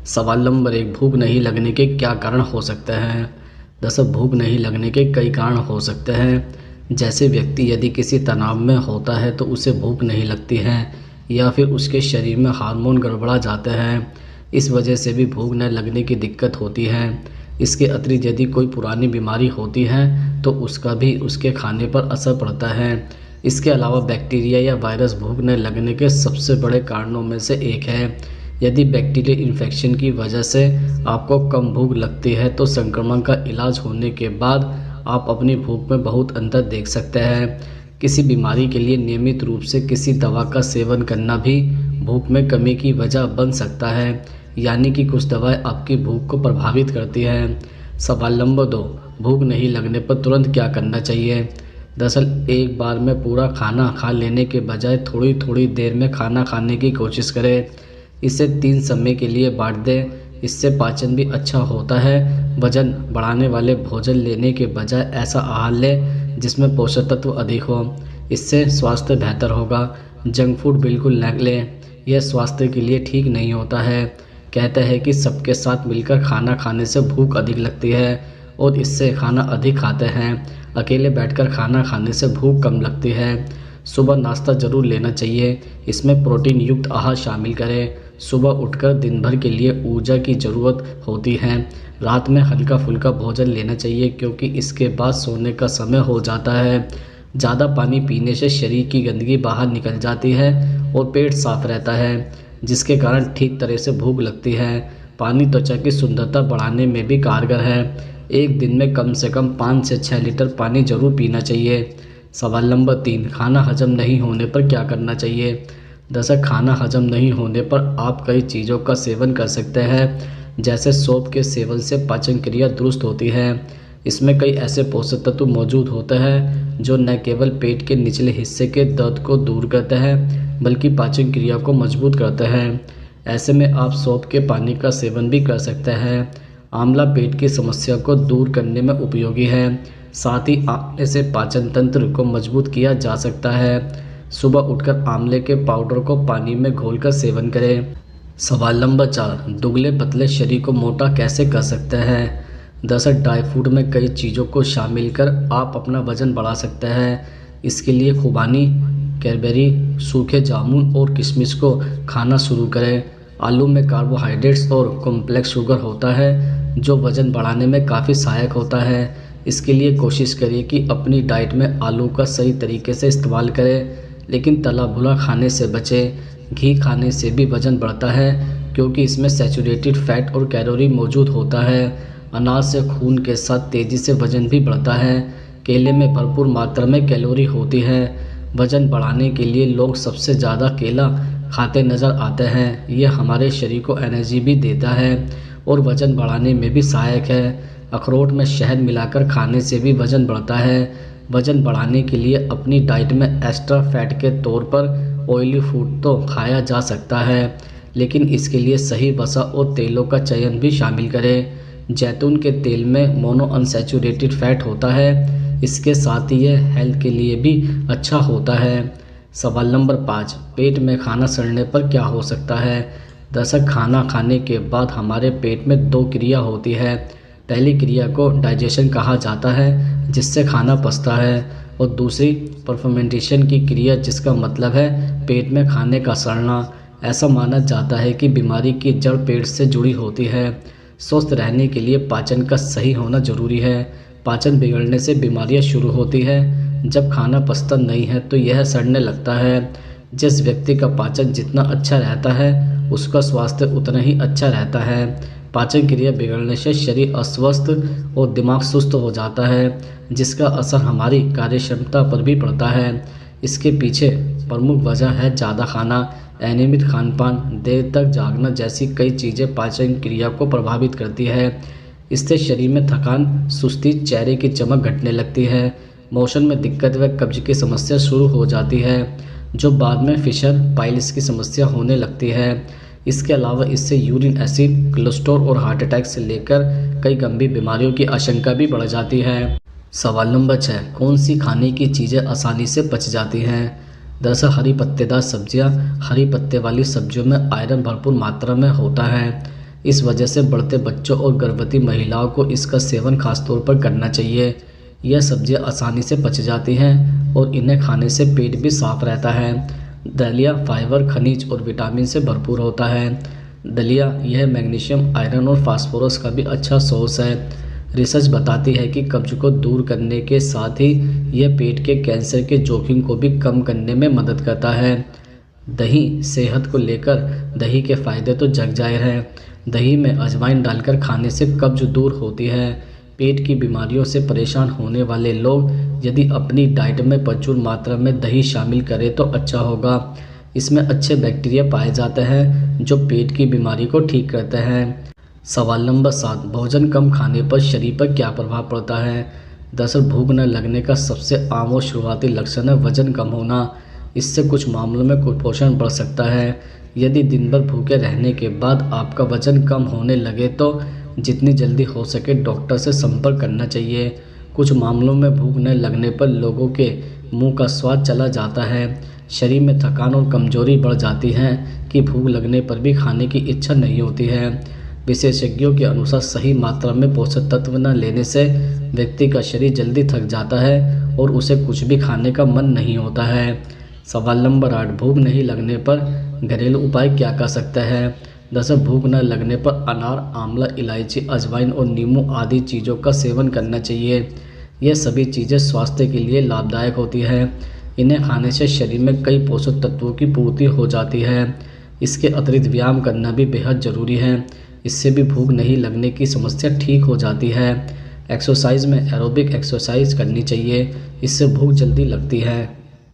सवाल नंबर 1, भूख नहीं लगने के क्या कारण हो सकते हैं। दरअसल भूख नहीं लगने के कई कारण हो सकते हैं। जैसे व्यक्ति यदि किसी तनाव में होता है तो उसे भूख नहीं लगती है, या फिर उसके शरीर में हार्मोन गड़बड़ा जाते हैं, इस वजह से भी भूख न लगने की दिक्कत होती है। इसके अतिरिक्त यदि कोई पुरानी बीमारी होती है तो उसका भी उसके खाने पर असर पड़ता है। इसके अलावा बैक्टीरिया या वायरस भूख न लगने के सबसे बड़े कारणों में से एक है। यदि बैक्टीरियल इन्फेक्शन की वजह से आपको कम भूख लगती है तो संक्रमण का इलाज होने के बाद आप अपनी भूख में बहुत अंतर देख सकते हैं। किसी बीमारी के लिए नियमित रूप से किसी दवा का सेवन करना भी भूख में कमी की वजह बन सकता है, यानी कि कुछ दवाएं आपकी भूख को प्रभावित करती हैं। सवाल नंबर 2, भूख नहीं लगने पर तुरंत क्या करना चाहिए। दरअसल एक बार में पूरा खाना खा लेने के बजाय थोड़ी थोड़ी देर में खाना खाने की कोशिश करें। इसे 3 समय के लिए बांट दें, इससे पाचन भी अच्छा होता है। वजन बढ़ाने वाले भोजन लेने के बजाय ऐसा आहार लें जिसमें पोषक तत्व अधिक हो, इससे स्वास्थ्य बेहतर होगा। जंक फूड बिल्कुल न लें, यह स्वास्थ्य के लिए ठीक नहीं होता है। कहते हैं कि सबके साथ मिलकर खाना खाने से भूख अधिक लगती है और इससे खाना अधिक खाते हैं। अकेले बैठकर खाना खाने से भूख कम लगती है। सुबह नाश्ता जरूर लेना चाहिए, इसमें प्रोटीन युक्त आहार शामिल करें। सुबह उठकर दिन भर के लिए ऊर्जा की ज़रूरत होती है। रात में हल्का फुल्का भोजन लेना चाहिए क्योंकि इसके बाद सोने का समय हो जाता है। ज़्यादा पानी पीने से शरीर की गंदगी बाहर निकल जाती है और पेट साफ रहता है, जिसके कारण ठीक तरह से भूख लगती है। पानी त्वचा की सुंदरता बढ़ाने में भी कारगर है। एक दिन में कम से कम 5 से 6 लीटर पानी जरूर पीना चाहिए। सवाल नंबर 3, खाना हजम नहीं होने पर क्या करना चाहिए। दरअसल खाना हजम नहीं होने पर आप कई चीज़ों का सेवन कर सकते हैं। जैसे सौंफ के सेवन से पाचन क्रिया दुरुस्त होती है। इसमें कई ऐसे पोषक तत्व मौजूद होते हैं जो न केवल पेट के निचले हिस्से के दर्द को दूर करते हैं बल्कि पाचन क्रिया को मजबूत करते हैं। ऐसे में आप सौंफ के पानी का सेवन भी कर सकते हैं। आंवला पेट की समस्या को दूर करने में उपयोगी है। साथ ही आंवले से पाचन तंत्र को मजबूत किया जा सकता है। सुबह उठकर आंवले के पाउडर को पानी में घोलकर सेवन करें। सवाल नंबर 4, दुबले पतले शरीर को मोटा कैसे कर सकते हैं। दरअसल ड्राई फ्रूट में कई चीज़ों को शामिल कर आप अपना वजन बढ़ा सकते हैं। इसके लिए खुबानी, कैडबरी, सूखे जामुन और किशमिश को खाना शुरू करें। आलू में कार्बोहाइड्रेट्स और कॉम्प्लेक्स शुगर होता है जो वज़न बढ़ाने में काफ़ी सहायक होता है। इसके लिए कोशिश करिए कि अपनी डाइट में आलू का सही तरीके से इस्तेमाल करें, लेकिन तला भुना खाने से बचें। घी खाने से भी वज़न बढ़ता है क्योंकि इसमें सैचुरेटेड फैट और कैलोरी मौजूद होता है। अनाज से खून के साथ तेज़ी से वज़न भी बढ़ता है। केले में भरपूर मात्रा में कैलोरी होती है। वज़न बढ़ाने के लिए लोग सबसे ज़्यादा केला खाते नज़र आते हैं। यह हमारे शरीर को एनर्जी भी देता है और वज़न बढ़ाने में भी सहायक है। अखरोट में शहद मिलाकर खाने से भी वज़न बढ़ता है। वज़न बढ़ाने के लिए अपनी डाइट में एक्स्ट्रा फैट के तौर पर ऑयली फूड तो खाया जा सकता है, लेकिन इसके लिए सही वसा और तेलों का चयन भी शामिल करें। जैतून के तेल में मोनो अनसैचुरेटेड फैट होता है, इसके साथ ही यह हेल्थ के लिए भी अच्छा होता है। सवाल नंबर 5, पेट में खाना सड़ने पर क्या हो सकता है। दरअसल खाना खाने के बाद हमारे पेट में 2 क्रिया होती है। पहली क्रिया को डाइजेशन कहा जाता है जिससे खाना पचता है, और दूसरी परफर्मेंटेशन की क्रिया जिसका मतलब है पेट में खाने का सड़ना। ऐसा माना जाता है कि बीमारी की जड़ पेट से जुड़ी होती है। स्वस्थ रहने के लिए पाचन का सही होना जरूरी है। पाचन बिगड़ने से बीमारियां शुरू होती है। जब खाना पचता नहीं है तो यह सड़ने लगता है। जिस व्यक्ति का पाचन जितना अच्छा रहता है उसका स्वास्थ्य उतना ही अच्छा रहता है। पाचन क्रिया बिगड़ने से शरीर अस्वस्थ और दिमाग सुस्त हो जाता है, जिसका असर हमारी कार्यक्षमता पर भी पड़ता है। इसके पीछे प्रमुख वजह है ज़्यादा खाना, अनियमित खान पान, देर तक जागना जैसी कई चीज़ें पाचन क्रिया को प्रभावित करती है। इससे शरीर में थकान, सुस्ती, चेहरे की चमक घटने लगती है, मोशन में दिक्कत व कब्ज की समस्या शुरू हो जाती है, जो बाद में फिशर पाइल्स की समस्या होने लगती है। इसके अलावा इससे यूरिन एसिड, कोलेस्ट्रॉल और हार्ट अटैक से लेकर कई गंभीर बीमारियों की आशंका भी बढ़ जाती है। सवाल नंबर 6, कौन सी खाने की चीज़ें आसानी से पच जाती हैं। दरअसल हरी पत्तेदार सब्जियां, हरी पत्ते वाली सब्जियों में आयरन भरपूर मात्रा में होता है। इस वजह से बढ़ते बच्चों और गर्भवती महिलाओं को इसका सेवन खासतौर पर करना चाहिए। यह सब्जियां आसानी से पच जाती हैं और इन्हें खाने से पेट भी साफ रहता है। दलिया फाइबर, खनिज और विटामिन से भरपूर होता है। दलिया यह मैग्नीशियम, आयरन और फास्फोरस का भी अच्छा सोर्स है। रिसर्च बताती है कि कब्ज को दूर करने के साथ ही यह पेट के कैंसर के जोखिम को भी कम करने में मदद करता है। दही, सेहत को लेकर दही के फ़ायदे तो जग जाहिर हैं। दही में अजवाइन डालकर खाने से कब्ज दूर होती है। पेट की बीमारियों से परेशान होने वाले लोग यदि अपनी डाइट में प्रचुर मात्रा में दही शामिल करें तो अच्छा होगा। इसमें अच्छे बैक्टीरिया पाए जाते हैं जो पेट की बीमारी को ठीक करते हैं। सवाल नंबर 7, भोजन कम खाने पर शरीर पर क्या प्रभाव पड़ता है? दरअसल भूख न लगने का सबसे आम और शुरुआती लक्षण है वजन कम होना। इससे कुछ मामलों में कुपोषण बढ़ सकता है। यदि दिन भर भूखे रहने के बाद आपका वजन कम होने लगे तो जितनी जल्दी हो सके डॉक्टर से संपर्क करना चाहिए। कुछ मामलों में भूख न लगने पर लोगों के मुंह का स्वाद चला जाता है, शरीर में थकान और कमजोरी बढ़ जाती है कि भूख लगने पर भी खाने की इच्छा नहीं होती है। विशेषज्ञों के अनुसार सही मात्रा में पोषक तत्व न लेने से व्यक्ति का शरीर जल्दी थक जाता है और उसे कुछ भी खाने का मन नहीं होता है। सवाल नंबर 8, भूख नहीं लगने पर घरेलू उपाय क्या कर सकते हैं? दरअसल भूख न लगने पर अनार, आंवला, इलायची, अजवाइन और नींबू आदि चीज़ों का सेवन करना चाहिए। यह सभी चीज़ें स्वास्थ्य के लिए लाभदायक होती है। इन्हें खाने से शरीर में कई पोषक तत्वों की पूर्ति हो जाती है। इसके अतिरिक्त व्यायाम करना भी बेहद ज़रूरी है। इससे भी भूख नहीं लगने की समस्या ठीक हो जाती है। एक्सरसाइज में एरोबिक एक्सरसाइज करनी चाहिए, इससे भूख जल्दी लगती है।